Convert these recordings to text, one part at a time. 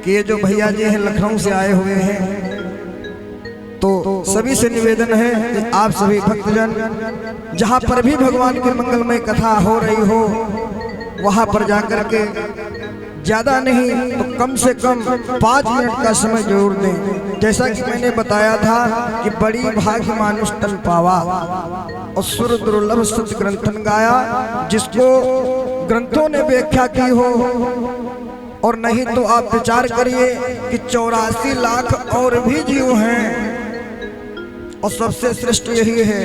कि ये जो भैया जी हैं लखनऊ से आए हुए हैं, तो सभी से निवेदन है कि आप सभी भक्तजन जहाँ पर भी भगवान की मंगलमय कथा हो रही हो वहाँ पर जाकर के ज़्यादा नहीं तो कम से कम 5 मिनट का समय जरूर दें। जैसा कि मैंने बताया था कि बड़ी भाग्य मानुष तन पावा और सुर दुर्लभ सत्य ग्रंथन गाया, जिसको ग्रंथों ने व्याख्या की हो। और नहीं तो आप विचार करिए कि 84 लाख और भी जीव हैं और सबसे श्रेष्ठ यही है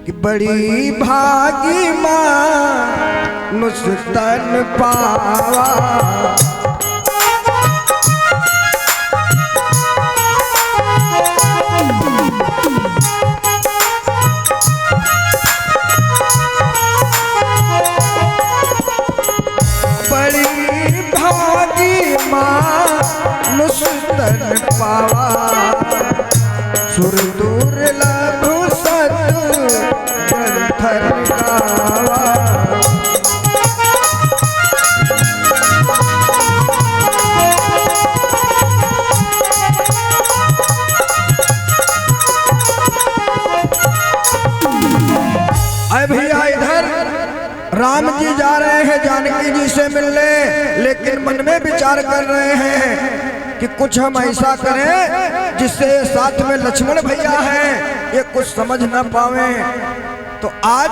कि बड़ी भागी मानुष तन पावा। बड़ी भागी मानुष तन पावा, सुर दुर्लभ सत्य ग्रंथन गावा। भैया इधर राम जी जा रहे हैं जानकी जी से मिलने, लेकिन मन में विचार कर रहे हैं कि कुछ हम ऐसा करें जिससे साथ में लक्ष्मण भैया हैं ये कुछ समझ न पावे। तो आज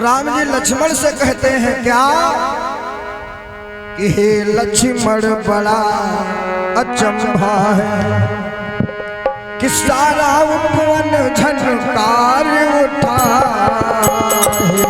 राम जी लक्ष्मण से कहते हैं क्या कि हे लक्ष्मण बड़ा अचंभा है कि सारा उपवन झनकार उठा है।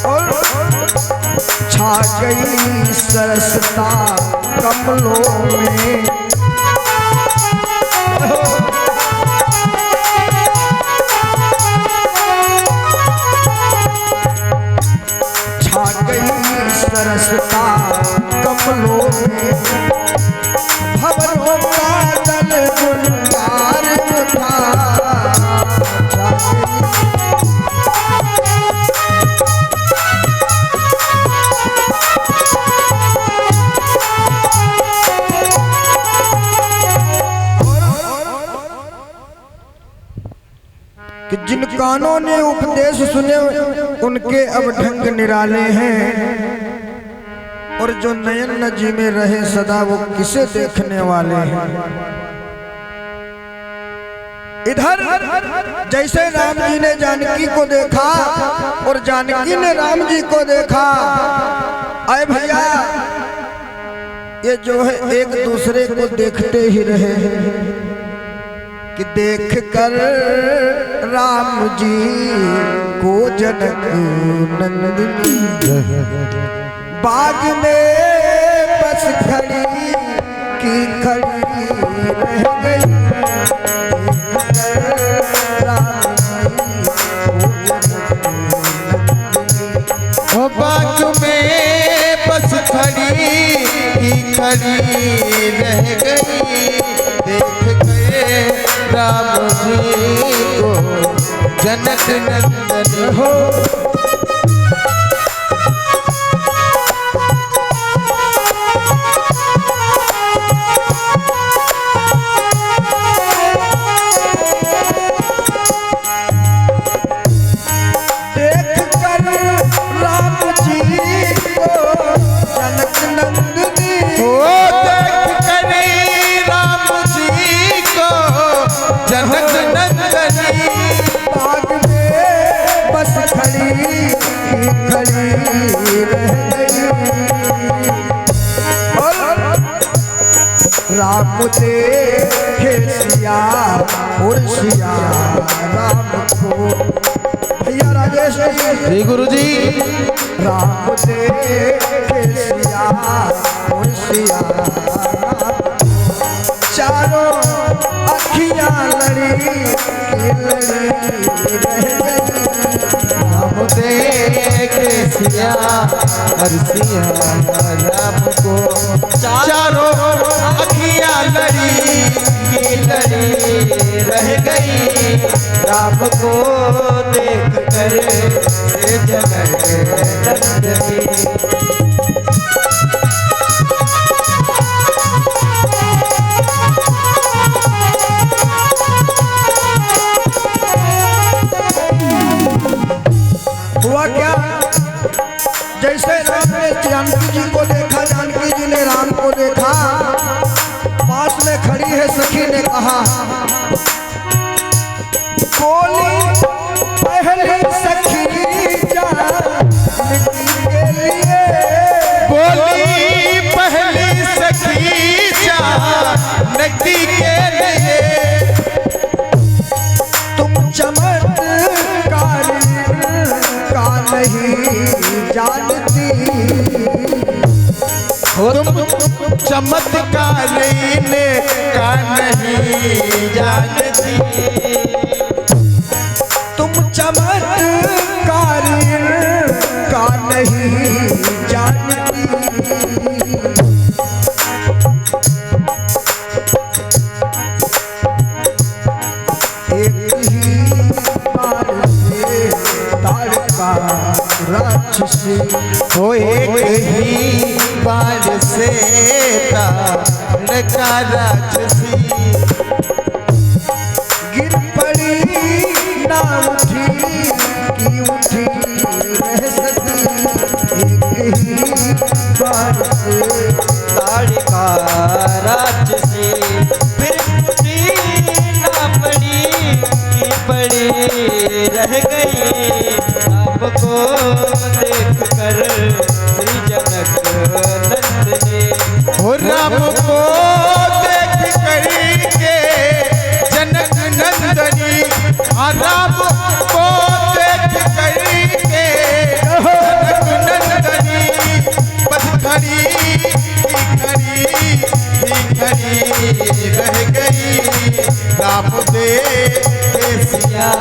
और छा गई सरसता कमलों में, छा गई सरसता कमलों में, भंवरों का दल गुलजार उठा। कि जिन कानों ने उपदेश सुने उनके अब ढंग निराले हैं, और जो नयन न जी में रहे सदा वो किसे देखने वाले हैं। इधर जैसे राम जी ने जानकी को देखा और जानकी ने राम जी को देखा, आए भैया ये जो है एक दूसरे को देखते ही रहे कि देख कर राम जी को जनक नंदिनी बाग में बस खड़ी की खड़ी रह गई। वो बाग में बस खड़ी की खड़ी रह गई। देख गए राम जी को जनक नंदन हो। राम देखे सिया और सिया राम को। भैया राजेश श्री गुरु जी। राम देखे सिया और सिया राम को। सिया और सिया राम को चारों अखियां लड़ी की लड़ी रह गई राम को देख कर जगन्नंदनी। हुआ क्या, जैसे राम ने जानकी जी को देखा, जानकी जी ने राम को देखा, पास में खड़ी है सखी ने कहा, बोली पहले सखी जानकी के लिए, बोली पहली सखी जानकी के लिए, तुम चमत्कार का नहीं जानती, तुम चमत्कार का नहीं जानती, तुम चमत्कार का नहीं जानती। एक ही बार से ताड़का राक्षसी, वो एक ही बार से ताड़का राक्षसी, गिर पड़ी ना उठी की उठी रह सकी, एक ही बार से ताड़का राक्षसी, फिर उठी ना पड़ी की पड़ी रह गई राम को देख कर श्री जनकनंदनी। हो राम को देख कर के जनकनंदनी, राम को देख कर के जनकनंदनी, बस खड़ी रह गई राम देख सिया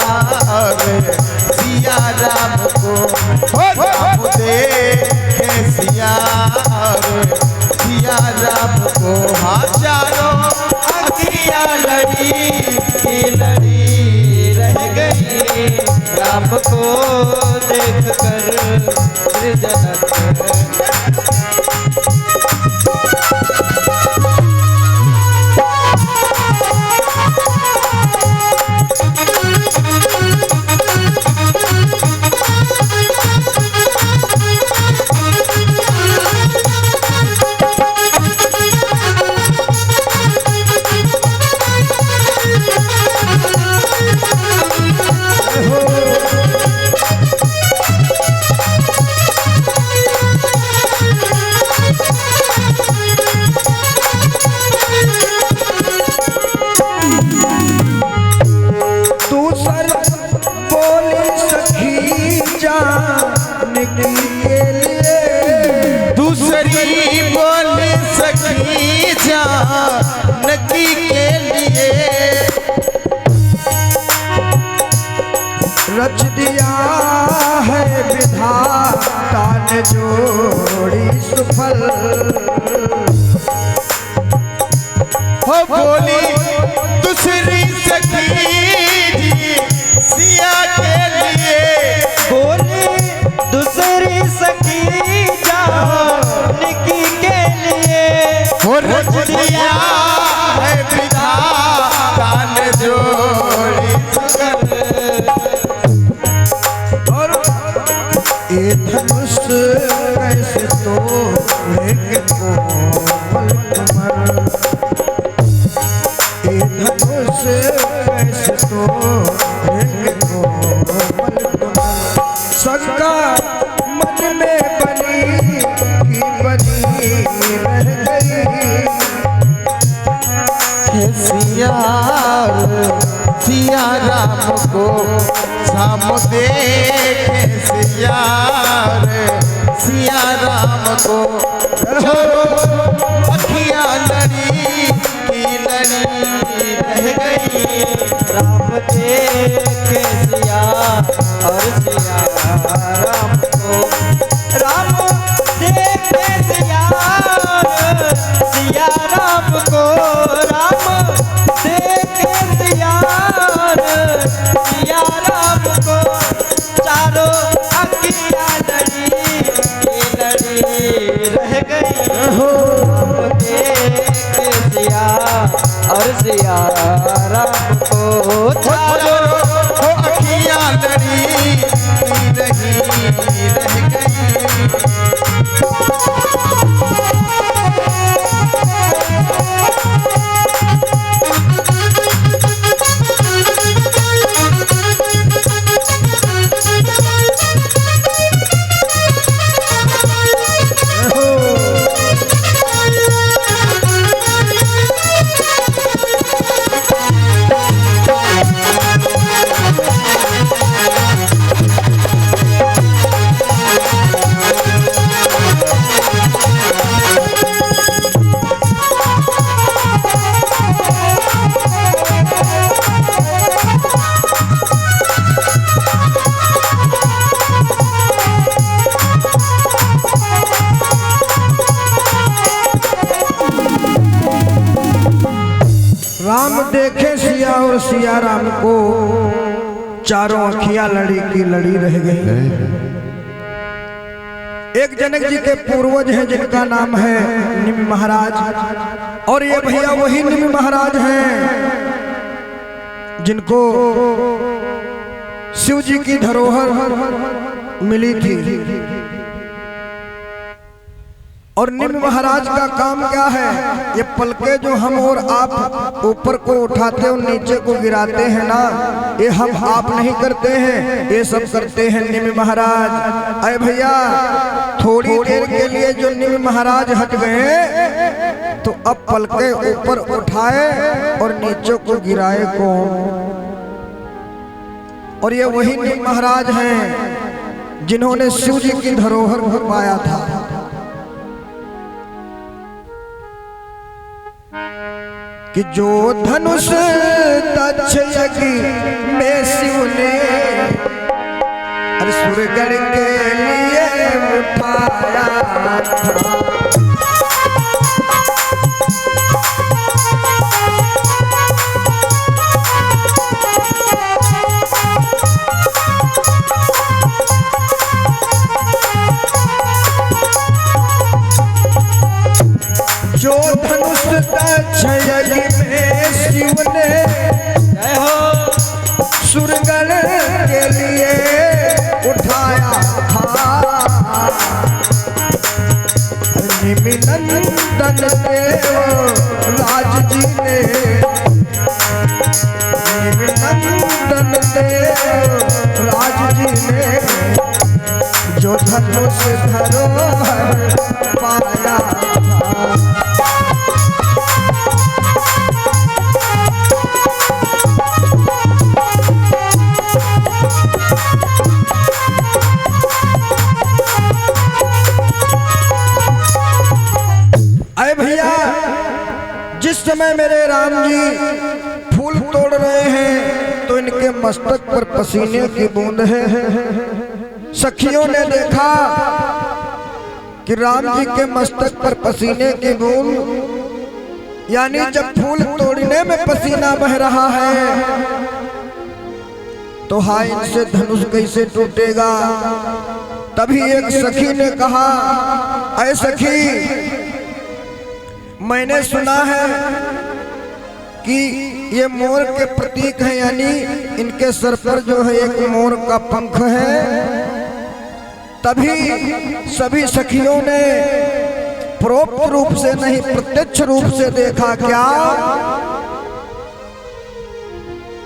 राम को, राम देख सिया राम को, हजारों अखियां लड़ी रह गई राम को देख कर जनक। दूसरी बोली सखी जानकी के लिए, रच दिया है विधाता ने जोड़ी सुफल, हो बोली दूसरी सखी सिया के लिए, बोली दूसरी सखी जानकी के लिए, हो रच दिया है विधाता ने जोड़ी सुफल। और ये धनुष कैसे तोड़ेंगे कोमल कमर, ये धनुष कैसे तोड़ेंगे कोमल कमर, शंका मन में बनी की बनी रह गई, सिया राम को शाम देखे सिया राम को, अखियां लड़ी की लड़ी रह गई राम देखे सिया और सिया राम को, और सिया राम को चारों हो अखियां लड़ी रही रह गई। राम देखे सिया और सिया राम को, चारों अखियां लड़ी की लड़ी रह गई। एक जनक जी के पूर्वज हैं जिनका नाम है निमि महाराज, और ये भैया वही निमि महाराज हैं जिनको शिव जी की धरोहर मिली थी। और निम्न महाराज का काम क्या है? ये पलके जो हम और आप ऊपर को उठाते और नीचे को गिराते हैं ना, ये हम आप नहीं करते हैं, ये सब करते हैं निम्न महाराज। अरे भैया थोड़ी देर के लिए जो निम्न महाराज हट गए तो अब पलके ऊपर उठाए और नीचे को गिराए कौन? और ये वही निम्न महाराज हैं जिन्होंने शिव जी की धरोहर को पाया था। कि जो धनुष दक्ष यज्ञ में शिव ने सुरगण के लिए उठाया था, जो धनुष दक्ष यज्ञ में शिव ने सुरगण के लिए उठाया था। निमि नंदन देव राज जी ने, निमि नंदन देव राज जी ने जो धनुष धरोहर पाया था। जिस समय मेरे राम जी फूल तोड़ रहे हैं तो इनके मस्तक पर पसीने की बूंद है। सखियों ने देखा कि राम जी के मस्तक पर पसीने की बूंद, यानी जब फूल तोड़ने में पसीना बह रहा है तो हाय इनसे धनुष कैसे टूटेगा। तभी एक सखी ने कहा, ऐ सखी मैंने सुना है कि ये मोर के प्रतीक हैं, यानी इनके सर पर जो है एक मोर का पंख है। तभी सभी सखियों ने परोक्ष रूप से नहीं प्रत्यक्ष रूप से देखा क्या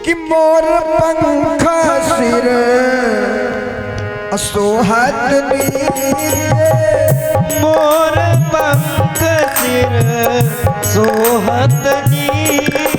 कि मोर पंख सिर सोहत मोर पंख सिर सोहत नीर।